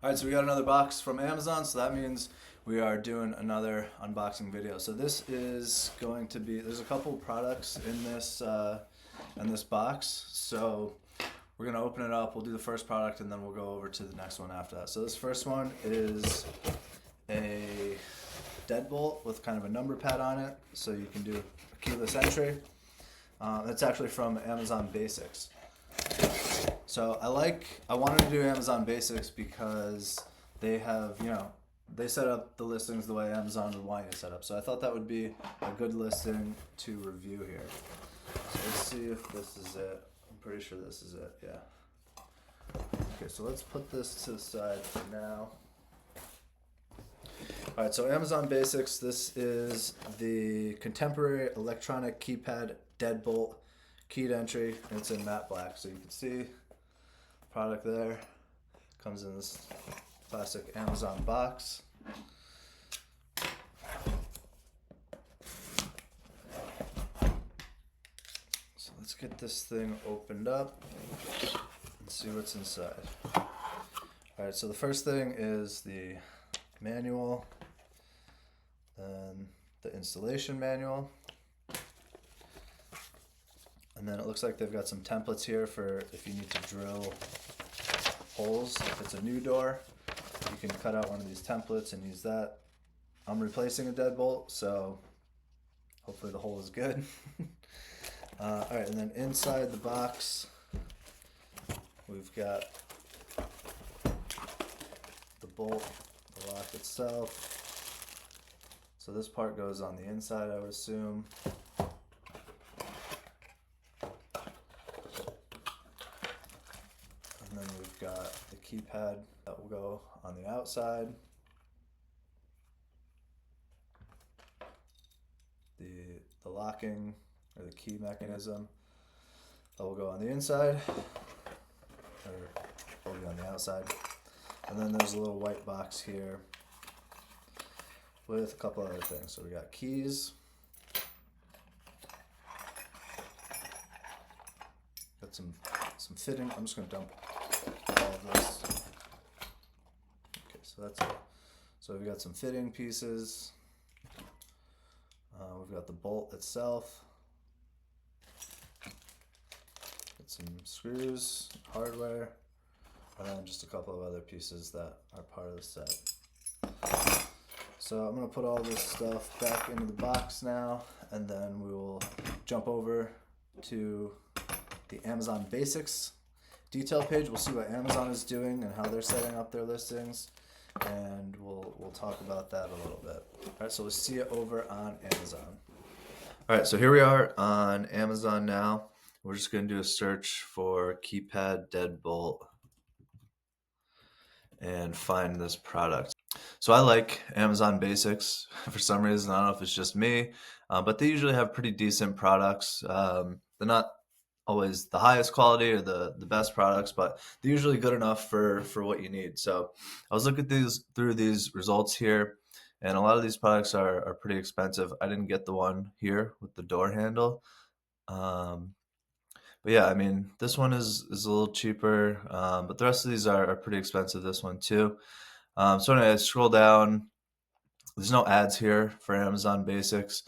All right, so we got another box from Amazon, so that means we are doing another unboxing video. So this is going to be, there's a couple products in this box. So we're gonna open it up, we'll do the first product, and then we'll go over to the next one after that. So this first one is a Deadbolt with kind of a number pad on it, so you can do a keyless entry. It's actually from Amazon Basics. So I wanted to do Amazon Basics because they have, they set up the listings the way Amazon would want you to set up. So I thought that would be a good listing to review here. So let's see if this is it. I'm pretty sure this is it, yeah. Okay, so let's put this to the side for now. All right, so Amazon Basics, this is the contemporary electronic keypad Deadbolt keyed entry, and it's in matte black. So you can see the product there. Comes in this classic Amazon box. So let's get this thing opened up and see what's inside. All right, so the first thing is the manual, then the installation manual. And then it looks like they've got some templates here for if you need to drill holes. If it's a new door, you can cut out one of these templates and use that. I'm replacing a deadbolt, so hopefully the hole is good. All right, and then inside the box, we've got the bolt, the lock itself. So this part goes on the inside, I would assume. And then we've got the keypad that will go on the outside. The locking or the key mechanism that will go on the inside, or will be on the outside. And then there's a little white box here with a couple other things. So we got keys. Got some fitting. I'm just gonna dump all of this. Okay, so that's it. So we've got some fitting pieces. We've got the bolt itself. Got some screws, hardware, and then just a couple of other pieces that are part of the set. So I'm gonna put all this stuff back into the box now, and then we will jump over to the Amazon Basics detail page. We'll see what Amazon is doing and how they're setting up their listings, and we'll talk about that a little bit. All right, so we'll see it over on Amazon. All right, so here we are on Amazon now. We're just gonna do a search for keypad Deadbolt and find this product. So I like Amazon Basics for some reason. I don't know if it's just me, but they usually have pretty decent products. They're not always the highest quality or the best products, but they're usually good enough for what you need. So I was looking through these results here, and a lot of these products are pretty expensive. I didn't get the one here with the door handle. But yeah, I mean, this one is a little cheaper, but the rest of these are pretty expensive, this one too. So anyway, I scroll down. There's no ads here for Amazon Basics,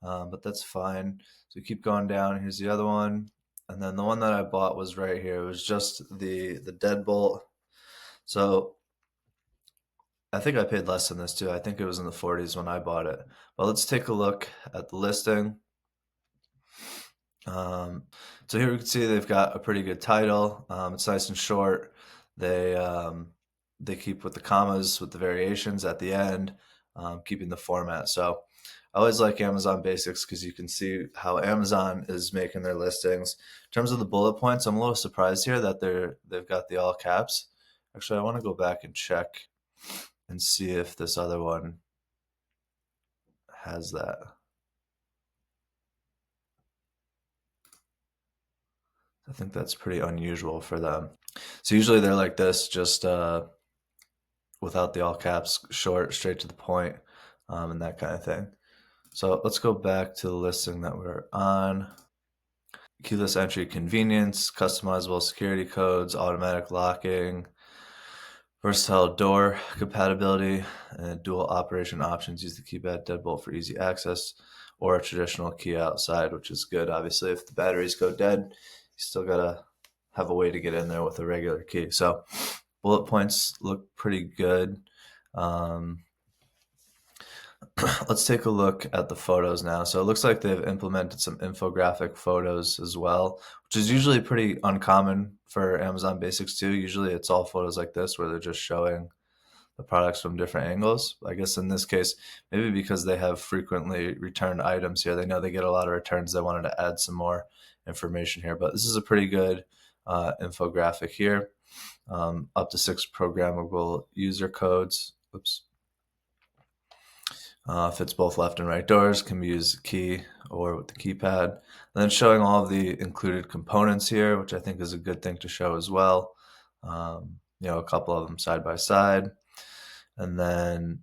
but that's fine. So we keep going down. Here's the other one. And then the one that I bought was right here. It was just the Deadbolt. So I think I paid less than this too. I think it was in the 40s when I bought it. But let's take a look at the listing. So here we can see they've got a pretty good title. It's nice and short. They keep with the commas, with the variations at the end, keeping the format. So I always like Amazon Basics because you can see how Amazon is making their listings. In terms of the bullet points, I'm a little surprised here that they've got the all caps. Actually, I want to go back and check and see if this other one has that. I think that's pretty unusual for them. So usually they're like this, just without the all caps, short, straight to the point, and that kind of thing. So let's go back to the listing that we're on. Keyless entry convenience, customizable security codes, automatic locking, Versatile door compatibility and dual operation options. Use the keypad deadbolt for easy access, or a traditional key outside, which is good. Obviously, if the batteries go dead, you still gotta have a way to get in there with a regular key. So bullet points look pretty good. Um, let's take a look at the photos now. So it looks like they've implemented some infographic photos as well, which is usually pretty uncommon for Amazon Basics too. Usually it's all photos like this where they're just showing the products from different angles. I guess in this case, maybe because they have frequently returned items here, they know they get a lot of returns. They wanted to add some more information here, but this is a pretty good infographic here. Up to 6 programmable user codes. Oops. Fits both left and right doors, can be used with the key or with the keypad. And then showing all of the included components here, which I think is a good thing to show as well. A couple of them side by side. And then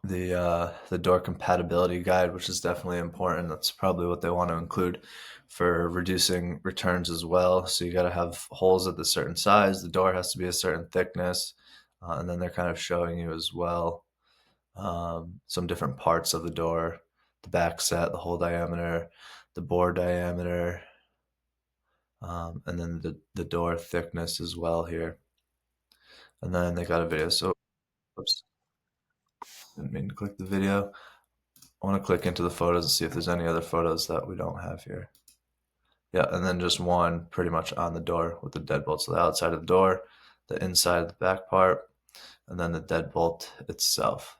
the door compatibility guide, which is definitely important. That's probably what they want to include for reducing returns as well. So you got to have holes at a certain size. The door has to be a certain thickness, and then they're kind of showing you as well some different parts of the door, the back set, the hole diameter, the bore diameter, and then the door thickness as well here. And then they got a video. So, oops, didn't mean to click the video. I want to click into the photos and see if there's any other photos that we don't have here. Yeah, and then just one pretty much on the door with the deadbolt. So the outside of the door, the inside of the back part, and then the deadbolt itself.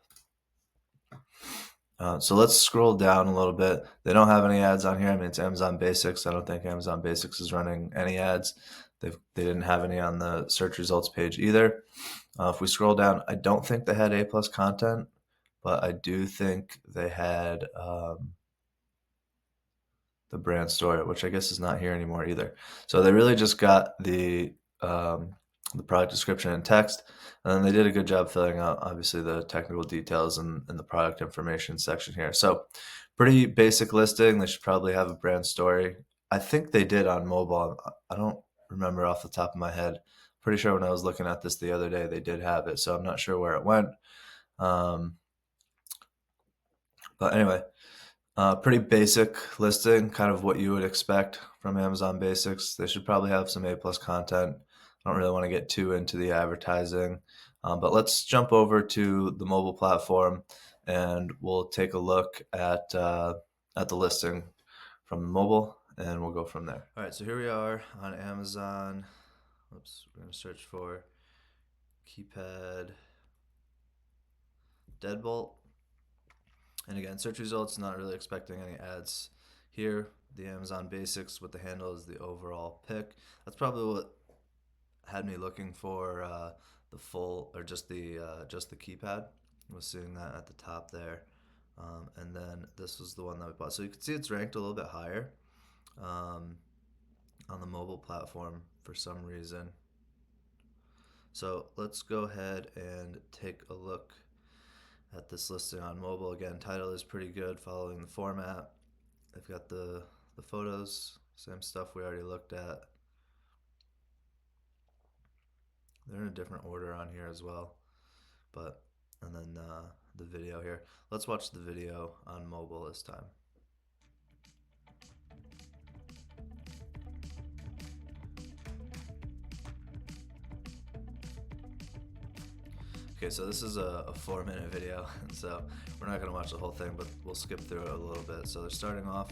So let's scroll down a little bit. They don't have any ads on here. I mean, it's Amazon Basics. I don't think Amazon Basics is running any ads. They didn't have any on the search results page either. If we scroll down, I don't think they had A+ content, but I do think they had the brand story, which I guess is not here anymore either. So they really just got the product description and text, and then they did a good job filling out obviously the technical details and the product information section here. So pretty basic listing. They should probably have a brand story. I think they did on mobile. I don't remember off the top of my head. Pretty sure when I was looking at this the other day, they did have it. So I'm not sure where it went. But anyway, pretty basic listing, kind of what you would expect from Amazon Basics. They should probably have some A+ content. I don't really want to get too into the advertising, but let's jump over to the mobile platform and we'll take a look at the listing from the mobile and we'll go from there. All right, so here we are on Amazon. Oops, we're going to search for Keypad Deadbolt. And again, search results, not really expecting any ads here. The Amazon Basics with the handle is the overall pick. That's probably what had me looking for the full, or just the keypad. Was seeing that at the top there. And then this was the one that we bought. So you can see it's ranked a little bit higher on the mobile platform for some reason. So let's go ahead and take a look at this listing on mobile. Again, title is pretty good, following the format. They've got the photos, same stuff we already looked at. They're in a different order on here as well, and then the video here. Let's watch the video on mobile this time. Okay, so this is a 4-minute video, so we're not going to watch the whole thing, but we'll skip through it a little bit. So they're starting off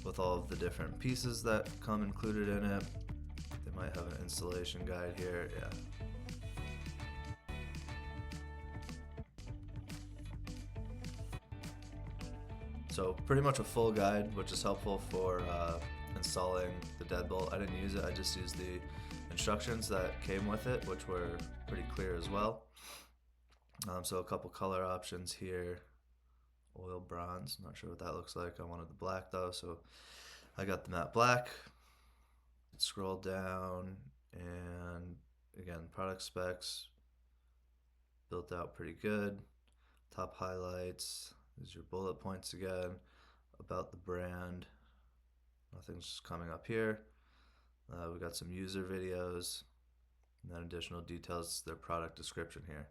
with all of the different pieces that come included in it. They might have an installation guide here, yeah. So pretty much a full guide, which is helpful for installing the deadbolt. I didn't use it, I just used the instructions that came with it, which were pretty clear as well. So a couple color options here. Oil bronze, not sure what that looks like. I wanted the black though, so I got the matte black. Scroll down, and again, product specs built out pretty good. Top highlights, there's your bullet points again about the brand. Nothing's coming up here. We got some user videos. and then additional details, their product description here.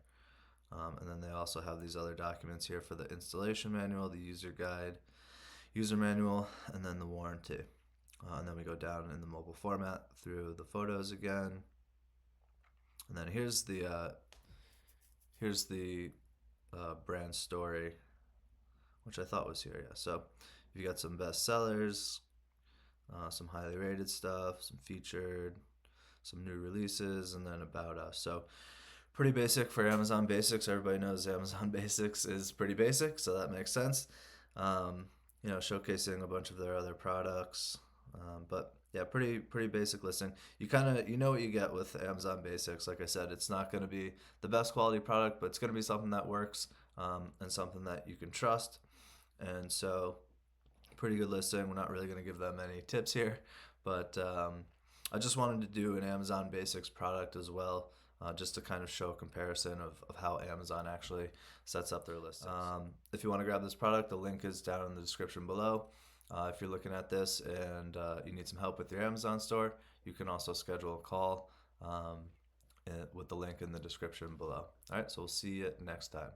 And then they also have these other documents here for the installation manual, the user guide, user manual, and then the warranty. And then we go down in the mobile format through the photos again. And then here's the brand story, which I thought was here. Yeah. So you got some best sellers, some highly rated stuff, some featured, some new releases, and then about us. So pretty basic for Amazon Basics. Everybody knows Amazon Basics is pretty basic, so that makes sense. Showcasing a bunch of their other products, but yeah, pretty basic listing. You know what you get with Amazon Basics. Like I said, it's not going to be the best quality product, but it's going to be something that works, and something that you can trust. And so, pretty good listing. We're not really going to give them any tips here, but I just wanted to do an Amazon Basics product as well, just to kind of show a comparison of how Amazon actually sets up their listings. If you want to grab this product, the link is down in the description below. If you're looking at this and you need some help with your Amazon store, you can also schedule a call with the link in the description below. All right, so we'll see you next time.